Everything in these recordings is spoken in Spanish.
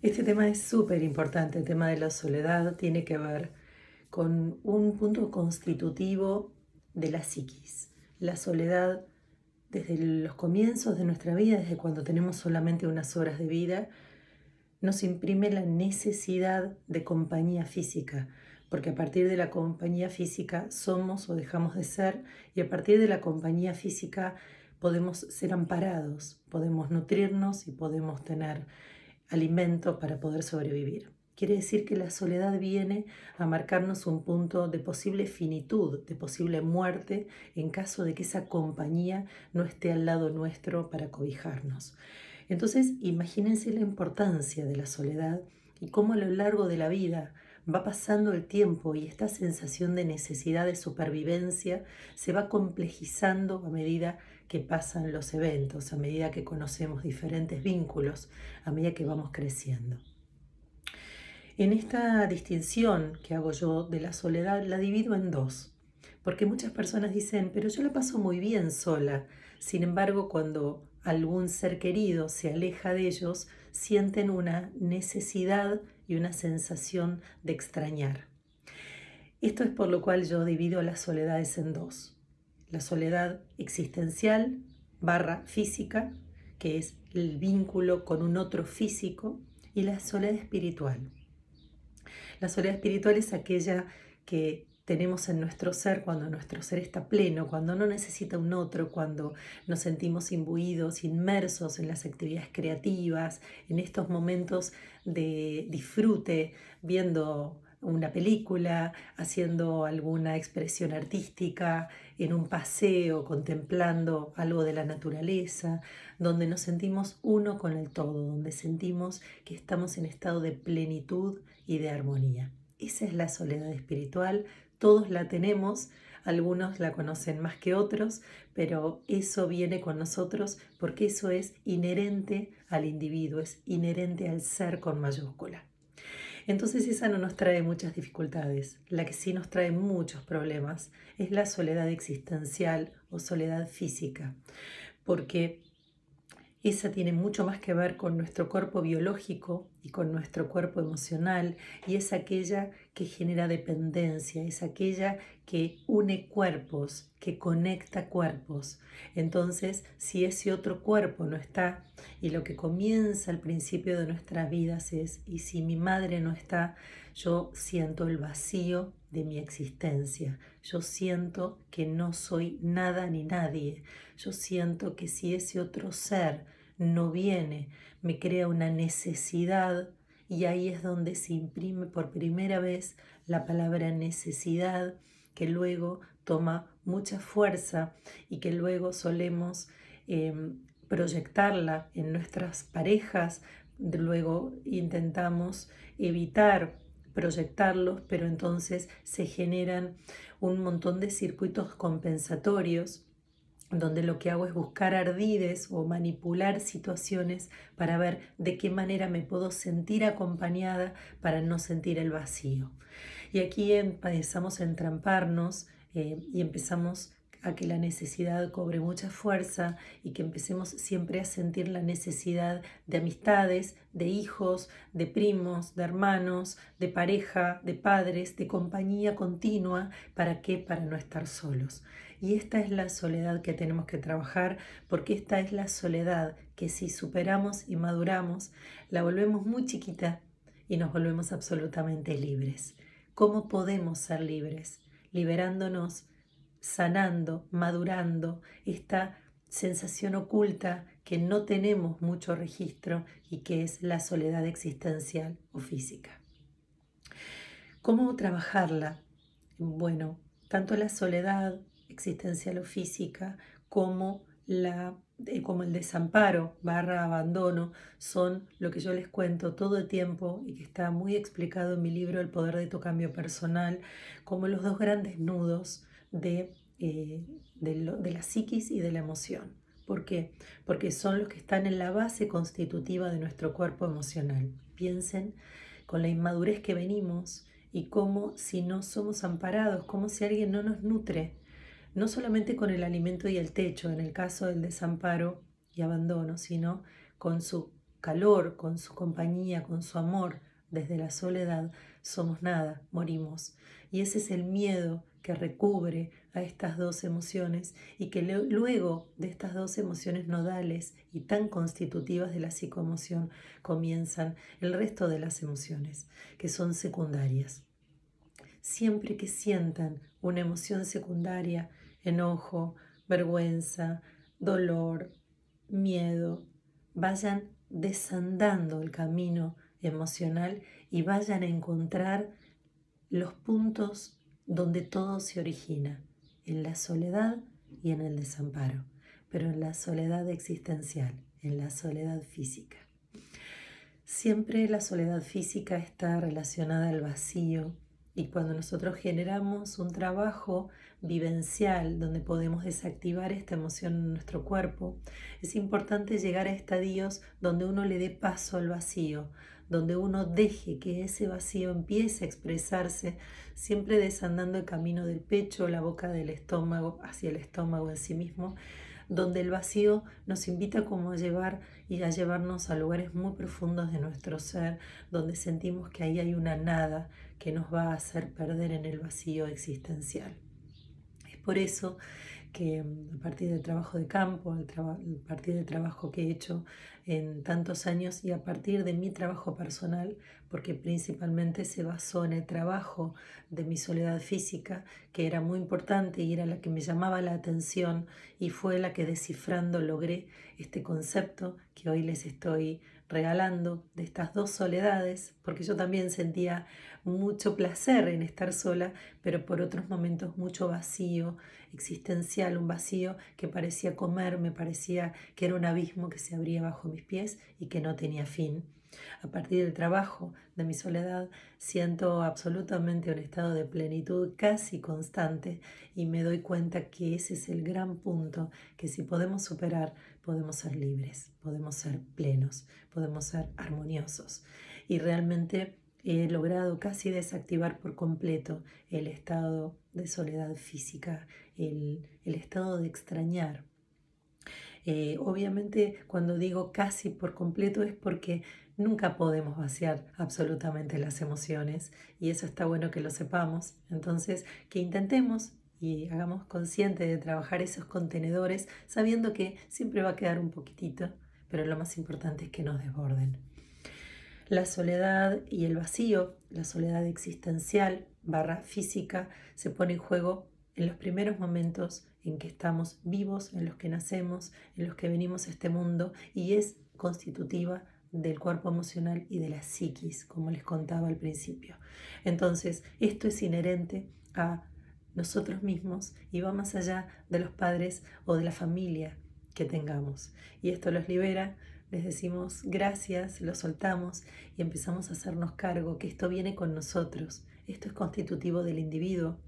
Este tema es súper importante, el tema de la soledad tiene que ver con un punto constitutivo de la psiquis. La soledad desde los comienzos de nuestra vida, desde cuando tenemos solamente unas horas de vida, nos imprime la necesidad de compañía física, porque a partir de la compañía física somos o dejamos de ser, y a partir de la compañía física podemos ser amparados, podemos nutrirnos y podemos tener alimento para poder sobrevivir. Quiere decir que la soledad viene a marcarnos un punto de posible finitud, de posible muerte, en caso de que esa compañía no esté al lado nuestro para cobijarnos. Entonces, imagínense la importancia de la soledad y cómo a lo largo de la vida va pasando el tiempo y esta sensación de necesidad de supervivencia se va complejizando a medida que pasan los eventos, a medida que conocemos diferentes vínculos, a medida que vamos creciendo. En esta distinción que hago yo de la soledad la divido en dos, porque muchas personas dicen, pero yo la paso muy bien sola. Sin embargo, cuando algún ser querido se aleja de ellos, sienten una necesidad y una sensación de extrañar. Esto es por lo cual yo divido las soledades en dos. La soledad existencial barra física, que es el vínculo con un otro físico, y la soledad espiritual. La soledad espiritual es aquella que tenemos en nuestro ser cuando nuestro ser está pleno, cuando no necesita un otro, cuando nos sentimos imbuidos, inmersos en las actividades creativas, en estos momentos de disfrute, viendo una película, haciendo alguna expresión artística, en un paseo, contemplando algo de la naturaleza, donde nos sentimos uno con el todo, donde sentimos que estamos en estado de plenitud y de armonía. Esa es la soledad espiritual, todos la tenemos, algunos la conocen más que otros, pero eso viene con nosotros porque eso es inherente al individuo, es inherente al ser con mayúscula. Entonces esa no nos trae muchas dificultades. La que sí nos trae muchos problemas es la soledad existencial o soledad física, porque esa tiene mucho más que ver con nuestro cuerpo biológico y con nuestro cuerpo emocional, y es aquella que genera dependencia, es aquella que une cuerpos, que conecta cuerpos. Entonces, si ese otro cuerpo no está, y lo que comienza al principio de nuestras vidas es, y si mi madre no está, yo siento el vacío de mi existencia, yo siento que no soy nada ni nadie, yo siento que si ese otro ser no viene, me crea una necesidad, y ahí es donde se imprime por primera vez la palabra necesidad, que luego toma mucha fuerza y que luego solemos proyectarla en nuestras parejas, luego intentamos evitar proyectarlos, pero entonces se generan un montón de circuitos compensatorios donde lo que hago es buscar ardides o manipular situaciones para ver de qué manera me puedo sentir acompañada para no sentir el vacío. Y aquí empezamos a entramparnos y empezamos a que la necesidad cobre mucha fuerza y que empecemos siempre a sentir la necesidad de amistades, de hijos, de primos, de hermanos, de pareja, de padres, de compañía continua. ¿Para qué? Para no estar solos. Y esta es la soledad que tenemos que trabajar, porque esta es la soledad que si superamos y maduramos, la volvemos muy chiquita y nos volvemos absolutamente libres. ¿Cómo podemos ser libres? Liberándonos, sanando, madurando esta sensación oculta que no tenemos mucho registro y que es la soledad existencial o física. ¿Cómo trabajarla? Bueno, tanto la soledad existencial o física como como el desamparo barra abandono son lo que yo les cuento todo el tiempo y que está muy explicado en mi libro El poder de tu cambio personal, como los dos grandes nudos de la psiquis y de la emoción. ¿Por qué? Porque son los que están en la base constitutiva de nuestro cuerpo emocional. Piensen con la inmadurez que venimos y cómo si no somos amparados, como si alguien no nos nutre, no solamente con el alimento y el techo, en el caso del desamparo y abandono, sino con su calor, con su compañía, con su amor, desde la soledad, somos nada, morimos. Y ese es el miedo que recubre a estas dos emociones y que luego de estas dos emociones nodales y tan constitutivas de la psicoemoción comienzan el resto de las emociones, que son secundarias. Siempre que sientan una emoción secundaria, enojo, vergüenza, dolor, miedo, vayan desandando el camino emocional y vayan a encontrar los puntos donde todo se origina, en la soledad y en el desamparo, pero en la soledad existencial, en la soledad física. Siempre la soledad física está relacionada al vacío y cuando nosotros generamos un trabajo vivencial donde podemos desactivar esta emoción en nuestro cuerpo, es importante llegar a estadios donde uno le dé paso al vacío, donde uno deje que ese vacío empiece a expresarse, siempre desandando el camino del pecho, la boca del estómago, hacia el estómago en sí mismo, donde el vacío nos invita como a llevar y a llevarnos a lugares muy profundos de nuestro ser, donde sentimos que ahí hay una nada que nos va a hacer perder en el vacío existencial. Es por eso que a partir del trabajo de campo, a partir del trabajo que he hecho en tantos años y a partir de mi trabajo personal, porque principalmente se basó en el trabajo de mi soledad física, que era muy importante y era la que me llamaba la atención y fue la que descifrando logré este concepto que hoy les estoy regalando de estas dos soledades, porque yo también sentía mucho placer en estar sola, pero por otros momentos mucho vacío existencial, un vacío que parecía comer, me parecía que era un abismo que se abría bajo mis pies y que no tenía fin. A partir del trabajo de mi soledad siento absolutamente un estado de plenitud casi constante y me doy cuenta que ese es el gran punto que si podemos superar podemos ser libres, podemos ser plenos, podemos ser armoniosos y realmente he logrado casi desactivar por completo el estado de soledad física, el estado de extrañar. Obviamente cuando digo casi por completo es porque nunca podemos vaciar absolutamente las emociones y eso está bueno que lo sepamos. Entonces que intentemos y hagamos consciente de trabajar esos contenedores sabiendo que siempre va a quedar un poquitito, pero lo más importante es que nos desborden. La soledad y el vacío, la soledad existencial / física, se pone en juego en los primeros momentos en que estamos vivos, en los que nacemos, en los que venimos a este mundo y es constitutiva del cuerpo emocional y de la psiquis, como les contaba al principio. Entonces, esto es inherente a nosotros mismos y va más allá de los padres o de la familia que tengamos. Y esto los libera. Les decimos gracias, lo soltamos y empezamos a hacernos cargo que esto viene con nosotros, esto es constitutivo del individuo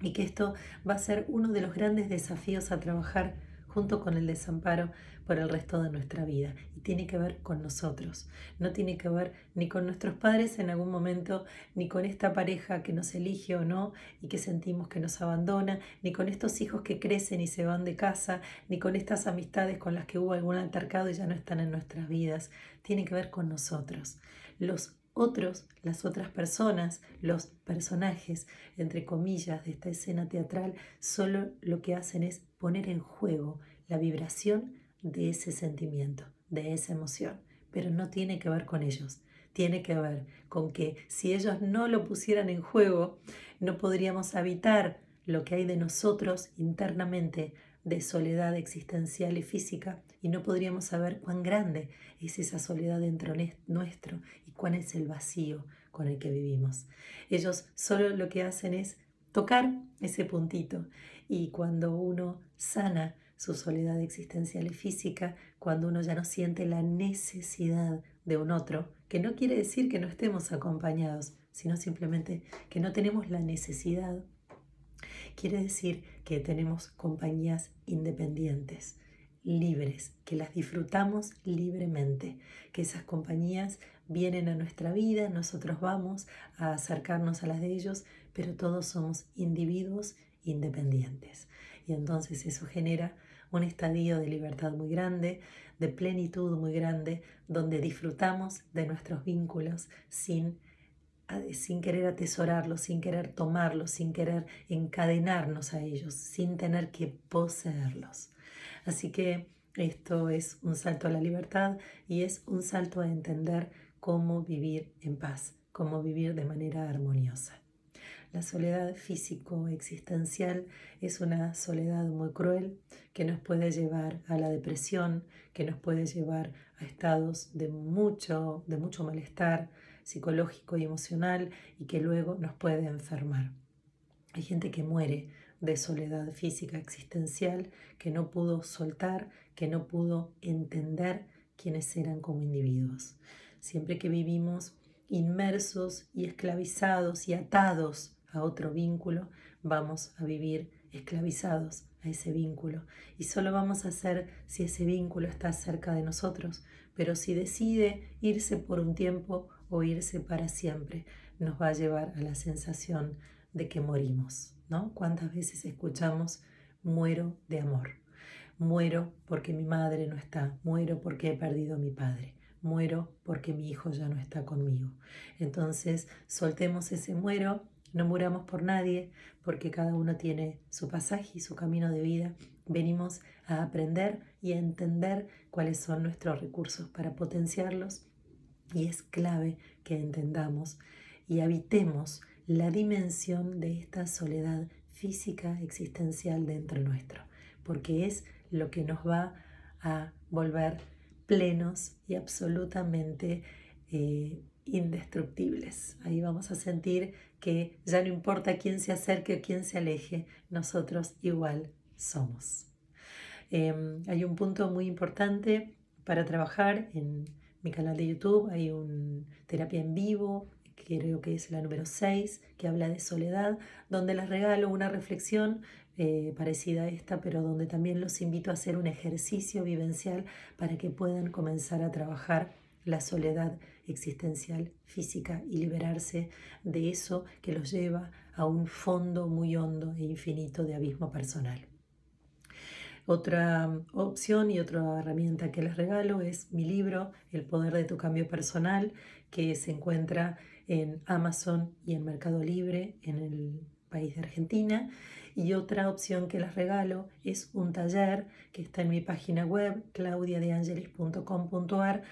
y que esto va a ser uno de los grandes desafíos a trabajar junto con el desamparo por el resto de nuestra vida y tiene que ver con nosotros, no tiene que ver ni con nuestros padres en algún momento, ni con esta pareja que nos elige o no y que sentimos que nos abandona, ni con estos hijos que crecen y se van de casa, ni con estas amistades con las que hubo algún altercado y ya no están en nuestras vidas, tiene que ver con nosotros. Los otros, las otras personas, los personajes, entre comillas, de esta escena teatral, solo lo que hacen es poner en juego la vibración de ese sentimiento, de esa emoción, pero no tiene que ver con ellos. Tiene que ver con que si ellos no lo pusieran en juego, no podríamos habitar lo que hay de nosotros internamente de soledad existencial y física y no podríamos saber cuán grande es esa soledad dentro nuestro y cuán es el vacío con el que vivimos. Ellos solo lo que hacen es tocar ese puntito y cuando uno sana su soledad existencial y física, cuando uno ya no siente la necesidad de un otro, que no quiere decir que no estemos acompañados, sino simplemente que no tenemos la necesidad. Quiere decir que tenemos compañías independientes, libres, que las disfrutamos libremente, que esas compañías vienen a nuestra vida, nosotros vamos a acercarnos a las de ellos, pero todos somos individuos independientes. Y entonces eso genera un estadio de libertad muy grande, de plenitud muy grande, donde disfrutamos de nuestros vínculos sin querer atesorarlos, sin querer tomarlos, sin querer encadenarnos a ellos, sin tener que poseerlos. Así que esto es un salto a la libertad y es un salto a entender cómo vivir en paz, cómo vivir de manera armoniosa. La soledad físico-existencial es una soledad muy cruel que nos puede llevar a la depresión, que nos puede llevar a estados de mucho malestar psicológico y emocional y que luego nos puede enfermar. Hay gente que muere de soledad física existencial, que no pudo soltar, que no pudo entender quiénes eran como individuos. Siempre que vivimos inmersos y esclavizados y atados a otro vínculo, vamos a vivir esclavizados a ese vínculo. Y solo vamos a hacer si ese vínculo está cerca de nosotros, pero si decide irse por un tiempo o irse para siempre, nos va a llevar a la sensación de que morimos, ¿no? ¿Cuántas veces escuchamos muero de amor? Muero porque mi madre no está, muero porque he perdido a mi padre, muero porque mi hijo ya no está conmigo. Entonces, soltemos ese muero, no muramos por nadie, porque cada uno tiene su pasaje y su camino de vida. Venimos a aprender y a entender cuáles son nuestros recursos para potenciarlos y es clave que entendamos y habitemos la dimensión de esta soledad física existencial dentro nuestro, porque es lo que nos va a volver plenos y absolutamente indestructibles. Ahí vamos a sentir que ya no importa quién se acerque o quién se aleje, nosotros igual somos. Hay un punto muy importante para trabajar en mi canal de YouTube. Hay una terapia en vivo, creo que es la número 6, que habla de soledad, donde les regalo una reflexión parecida a esta, pero donde también los invito a hacer un ejercicio vivencial para que puedan comenzar a trabajar la soledad existencial física y liberarse de eso que los lleva a un fondo muy hondo e infinito de abismo personal. Otra opción y otra herramienta que les regalo es mi libro El poder de tu cambio personal, que se encuentra en Amazon y en Mercado Libre en el país de Argentina. Y otra opción que les regalo es un taller que está en mi página web claudiadeangelis.com.ar.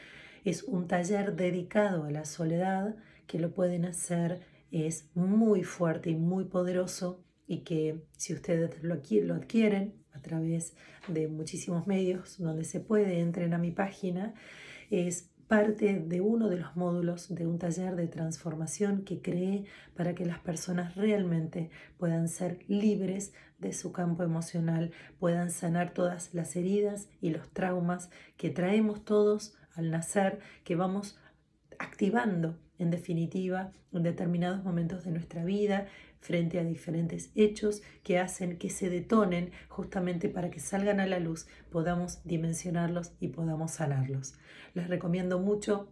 Es un taller dedicado a la soledad que lo pueden hacer, es muy fuerte y muy poderoso y que si ustedes lo adquieren a través de muchísimos medios donde se puede, entren a mi página, es parte de uno de los módulos de un taller de transformación que creé para que las personas realmente puedan ser libres de su campo emocional, puedan sanar todas las heridas y los traumas que traemos todos al nacer, que vamos activando en definitiva en determinados momentos de nuestra vida frente a diferentes hechos que hacen que se detonen justamente para que salgan a la luz, podamos dimensionarlos y podamos sanarlos. Les recomiendo mucho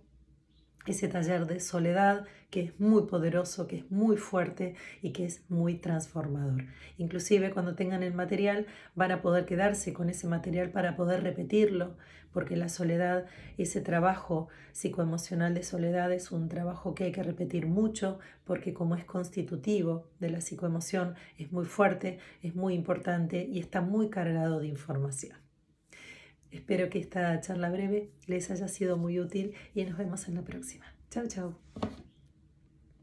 ese taller de soledad que es muy poderoso, que es muy fuerte y que es muy transformador. Inclusive cuando tengan el material van a poder quedarse con ese material para poder repetirlo, porque la soledad, ese trabajo psicoemocional de soledad es un trabajo que hay que repetir mucho, porque como es constitutivo de la psicoemoción, es muy fuerte, es muy importante y está muy cargado de información. Espero que esta charla breve les haya sido muy útil y nos vemos en la próxima. Chao, chao.